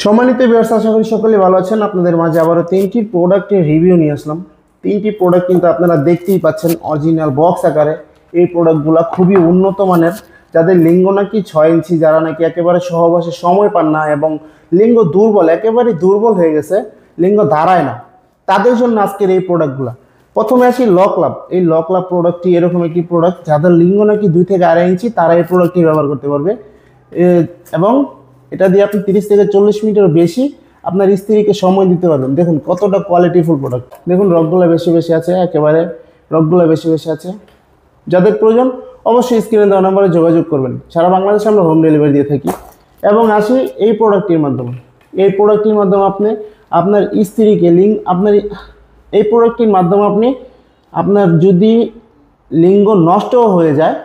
সম্মানিত ভিউয়ার্স, আশা করি সকলেই ভালো আছেন। আপনাদের মাঝে আবারও তিনটি প্রোডাক্টের রিভিউ নিয়ে আসলাম। তিনটি প্রোডাক্ট কিন্তু আপনারা দেখতেই পাচ্ছেন অরিজিনাল বক্স আকারে। এই প্রোডাক্টগুলো খুবই উন্নত মানের, যাদের লিঙ্গ নাকি 6 ইঞ্চি, যারা নাকি একেবারে সহবাসে সময় পান না এবং লিঙ্গ দুর্বল, একেবারে দুর্বল হয়ে গেছে, লিঙ্গ দাঁড়ায় না, তাদের জন্য আজকের এই প্রোডাক্টগুলো। প্রথমে আসি লক লাভ। এই লক লাভ প্রোডাক্টটি এরকম একটি প্রোডাক্ট, যাদের লিঙ্গ নাকি 2 থেকে 2.5 ইঞ্চি, তারা এই প্রোডাক্টটি ব্যবহার করতে পারবে। এবং এটা দিয়ে আপনি 30 থেকে 40 মিনিটের বেশি আপনার স্ত্রীকে সময় দিতে পারবেন। দেখুন কতটা কোয়ালিটিফুল প্রোডাক্ট। দেখুন রগগুলো বেশি বেশি আছে, একেবারে রগগুলো বেশি বেশি আছে। যাদের প্রয়োজন অবশ্যই স্ক্রিনে দেওয়া নম্বরে যোগাযোগ করবেন। সারা বাংলাদেশে আমরা হোম ডেলিভারি দিয়ে থাকি। এবং আসি এই প্রোডাক্টটির মাধ্যমে। এই প্রোডাক্টটির মাধ্যমে আপনি আপনার স্ত্রীকে এই প্রোডাক্টটির মাধ্যমে আপনি আপনার যদি লিঙ্গ নষ্ট হয়ে যায়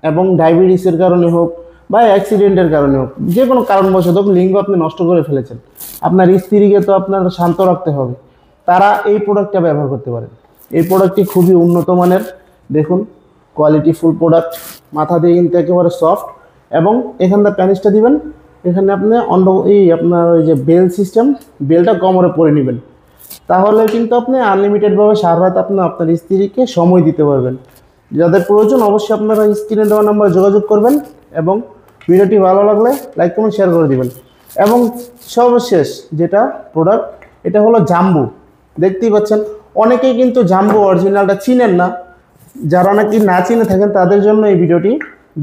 এবং ডায়াবেটিসের কারণে হোক বা অ্যাক্সিডেন্টের কারণে হোক, যে কোনো কারণবশত লিঙ্গ আপনি নষ্ট করে ফেলেছেন, আপনার স্ত্রীকে তো আপনার শান্ত রাখতে হবে, তারা এই প্রোডাক্টটা ব্যবহার করতে পারেন। এই প্রোডাক্টটি খুবই উন্নত মানের। দেখুন কোয়ালিটিফুল প্রোডাক্ট, মাথা দিয়ে কিন্তু একেবারে সফট। এবং এখানটা প্যানিসটা দিবেন, এখানে আপনি আপনার ওই যে বেল সিস্টেম, বেলটা কোমরে পরে নেবেন, তাহলে কিন্তু আপনি আনলিমিটেডভাবে সারা রাত আপনি আপনার স্ত্রীকে সময় দিতে পারবেন। যাদের প্রয়োজন অবশ্যই আপনারা স্ক্রিনে দেওয়া নাম্বারে যোগাযোগ করবেন। এবং ভিডিওটি ভালো লাগলে লাইক কমেন্ট শেয়ার করে দিবেন। এবং সর্বশেষ যেটা প্রোডাক্ট, এটা হলো জাম্বু। দেখতেই পাচ্ছেন অনেকেই কিন্তু জাম্বু অরিজিনালটা চিনেন না। যারা নাকি না চিনে থাকেন তাদের জন্য এই ভিডিওটি।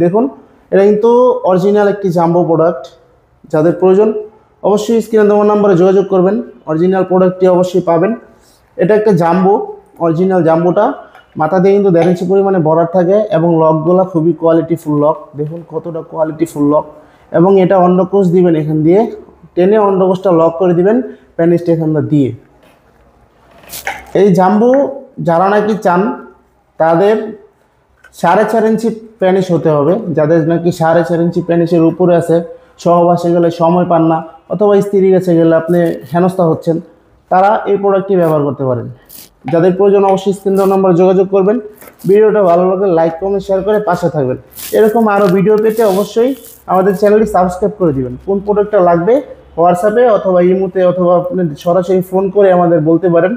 দেখুন এটা কিন্তু অরিজিনাল একটি জাম্বু প্রোডাক্ট। যাদের প্রয়োজন অবশ্যই স্ক্রিনে দেওয়া নাম্বারে যোগাযোগ করবেন, অরিজিনাল প্রোডাক্টটি অবশ্যই পাবেন। এটা একটা জাম্বু, অরিজিনাল জাম্বুটা মাথা দিয়ে কিন্তু 1.5 ইঞ্চি পরিমাণে বরার থাকে এবং লকগুলো খুবই কোয়ালিটিফুল লক। দেখুন কতটা কোয়ালিটিফুল লক। এবং এটা অন্ডকোষ দিবেন, এখান দিয়ে টেনে অন্ডকোষটা লক করে দিবেন প্যানিসটা এখানটা দিয়ে। এই জাম্বু যারা নাকি চান তাদের 4.5 ইঞ্চি প্যানিস হতে হবে। যাদের নাকি 4.5 ইঞ্চি প্যানিসের উপরে আছে, সহবাসে গেলে সময় পান না, অথবা স্ত্রীর কাছে গেলে আপনি হেনস্থা হচ্ছেন, তারা এই প্রোডাক্টটি ব্যবহার করতে পারেন। যাদের প্রয়োজন অবশ্যই স্ক্রিন দেওয়া নম্বরে যোগাযোগ করবেন। ভিডিওটা ভালো লাগলে লাইক কমেন্ট শেয়ার করে পাশে থাকবেন। এরকম আরও ভিডিও পেতে অবশ্যই আমাদের চ্যানেলটি সাবস্ক্রাইব করে দিবেন। কোন প্রোডাক্টটা লাগবে হোয়াটসঅ্যাপে অথবা ইমোতে অথবা আপনি সরাসরি ফোন করে আমাদের বলতে পারেন।